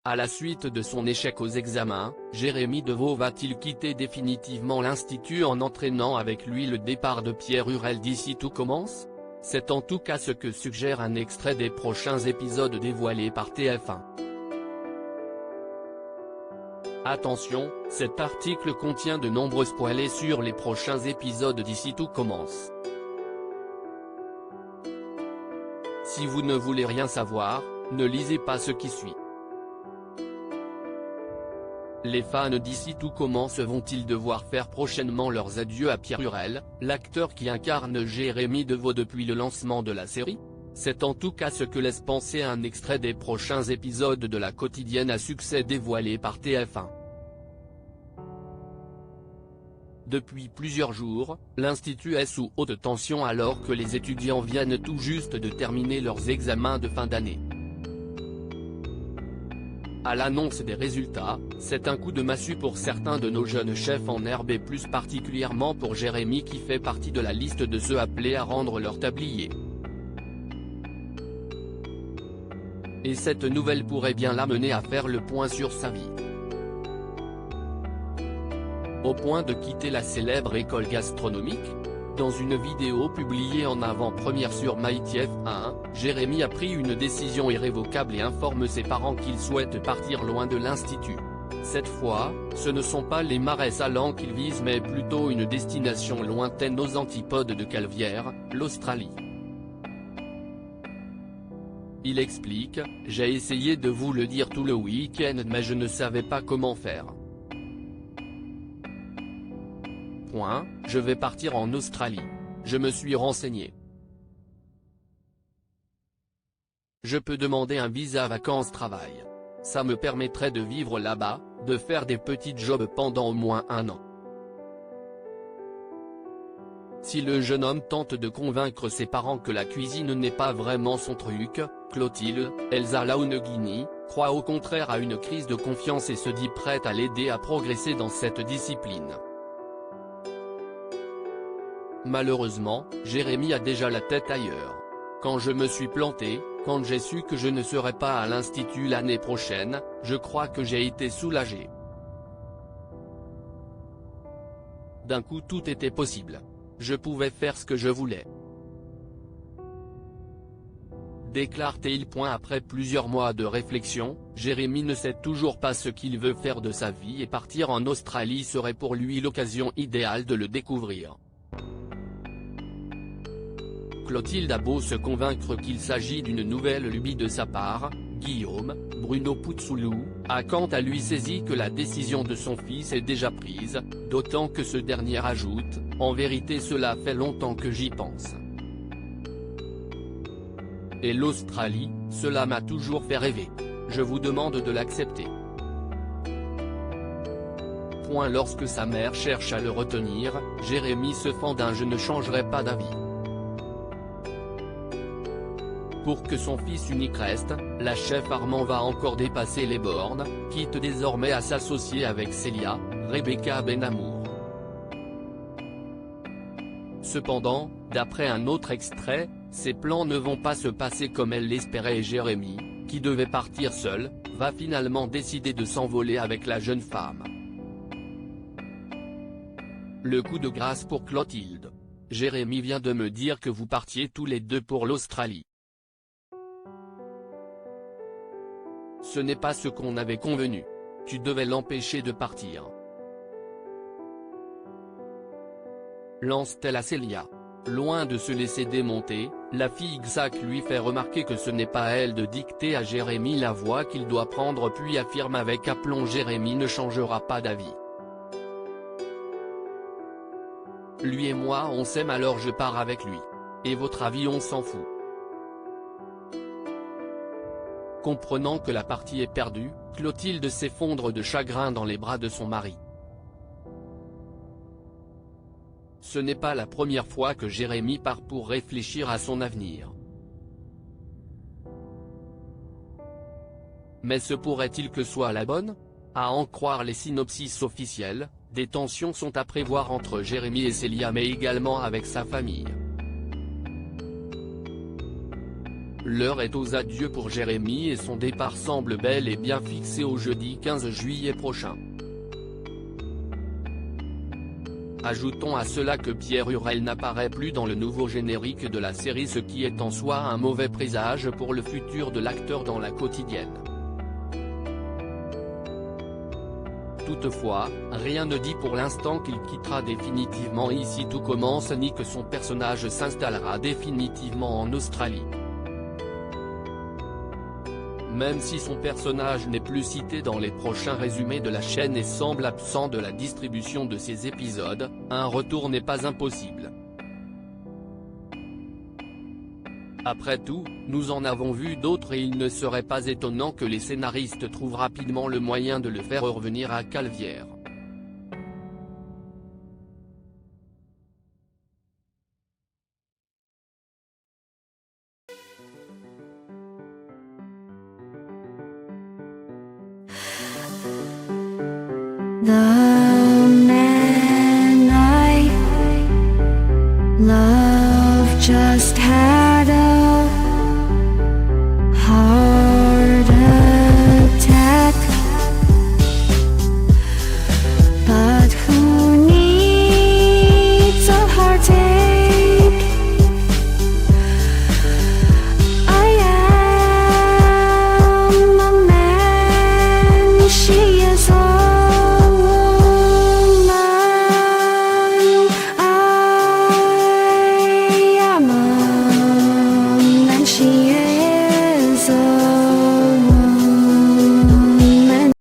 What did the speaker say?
À la suite de son échec aux examens, Jérémy Devaux va-t-il quitter définitivement l'Institut en entraînant avec lui le départ de Pierre Hurel d'ici tout commence? C'est en tout cas ce que suggère un extrait des prochains épisodes dévoilés par TF1. Attention, cet article contient de nombreux spoilers sur les prochains épisodes d'ici tout commence. Si vous ne voulez rien savoir, ne lisez pas ce qui suit. Les fans d'ici tout commence vont-ils devoir faire prochainement leurs adieux à Pierre Hurel, l'acteur qui incarne Jérémy Devaux depuis le lancement de la série? C'est en tout cas ce que laisse penser un extrait des prochains épisodes de la quotidienne à succès dévoilée par TF1. Depuis plusieurs jours, l'Institut est sous haute tension alors que les étudiants viennent tout juste de terminer leurs examens de fin d'année. À l'annonce des résultats, c'est un coup de massue pour certains de nos jeunes chefs en herbe et plus particulièrement pour Jérémy qui fait partie de la liste de ceux appelés à rendre leur tablier. Et cette nouvelle pourrait bien l'amener à faire le point sur sa vie. Au point de quitter la célèbre école gastronomique? Dans une vidéo publiée en avant-première sur MyTF1, Jérémy a pris une décision irrévocable et informe ses parents qu'il souhaite partir loin de l'Institut. Cette fois, ce ne sont pas les marais salants qu'il vise mais plutôt une destination lointaine aux antipodes de Calvière, l'Australie. Il explique « J'ai essayé de vous le dire tout le week-end mais je ne savais pas comment faire. Je vais partir en Australie. Je me suis renseigné. Je peux demander un visa vacances-travail. Ça me permettrait de vivre là-bas, de faire des petits jobs pendant au moins 1 an. » Si le jeune homme tente de convaincre ses parents que la cuisine n'est pas vraiment son truc, Clotilde, Elsa Launegini, croit au contraire à une crise de confiance et se dit prête à l'aider à progresser dans cette discipline. Malheureusement, Jérémy a déjà la tête ailleurs. Quand je me suis planté, quand j'ai su que je ne serais pas à l'Institut l'année prochaine, je crois que j'ai été soulagé. D'un coup tout était possible. Je pouvais faire ce que je voulais. Déclare-t-il. Après plusieurs mois de réflexion, Jérémy ne sait toujours pas ce qu'il veut faire de sa vie et partir en Australie serait pour lui l'occasion idéale de le découvrir. Clotilde a beau se convaincre qu'il s'agit d'une nouvelle lubie de sa part, Guillaume, Bruno Puzoulou, a quant à lui saisi que la décision de son fils est déjà prise, d'autant que ce dernier ajoute « En vérité cela fait longtemps que j'y pense. Et l'Australie, cela m'a toujours fait rêver. Je vous demande de l'accepter. » Lorsque sa mère cherche à le retenir, Jérémy se fend d'un « Je ne changerai pas d'avis ». Pour que son fils unique reste, la chef Armand va encore dépasser les bornes, quitte désormais à s'associer avec Célia, Rebecca Benamour. Cependant, d'après un autre extrait, ses plans ne vont pas se passer comme elle l'espérait et Jérémy, qui devait partir seul, va finalement décider de s'envoler avec la jeune femme. Le coup de grâce pour Clotilde. Jérémy vient de me dire que vous partiez tous les deux pour l'Australie. Ce n'est pas ce qu'on avait convenu. Tu devais l'empêcher de partir. Lance-t-elle à Célia. Loin de se laisser démonter, la fille Xac lui fait remarquer que ce n'est pas à elle de dicter à Jérémy la voie qu'il doit prendre puis affirme avec aplomb Jérémy ne changera pas d'avis. Lui et moi on s'aime alors je pars avec lui. Et votre avis on s'en fout. Comprenant que la partie est perdue, Clotilde s'effondre de chagrin dans les bras de son mari. Ce n'est pas la première fois que Jérémy part pour réfléchir à son avenir. Mais se pourrait-il que soit la bonne? À en croire les synopsis officiels, des tensions sont à prévoir entre Jérémy et Célia mais également avec sa famille. L'heure est aux adieux pour Jérémy et son départ semble bel et bien fixé au jeudi 15 juillet prochain. Ajoutons à cela que Pierre Hurel n'apparaît plus dans le nouveau générique de la série, ce qui est en soi un mauvais présage pour le futur de l'acteur dans la quotidienne. Toutefois, rien ne dit pour l'instant qu'il quittera définitivement Ici tout commence ni que son personnage s'installera définitivement en Australie. Même si son personnage n'est plus cité dans les prochains résumés de la chaîne et semble absent de la distribution de ses épisodes, un retour n'est pas impossible. Après tout, nous en avons vu d'autres et il ne serait pas étonnant que les scénaristes trouvent rapidement le moyen de le faire revenir à Calvière. The man I love just had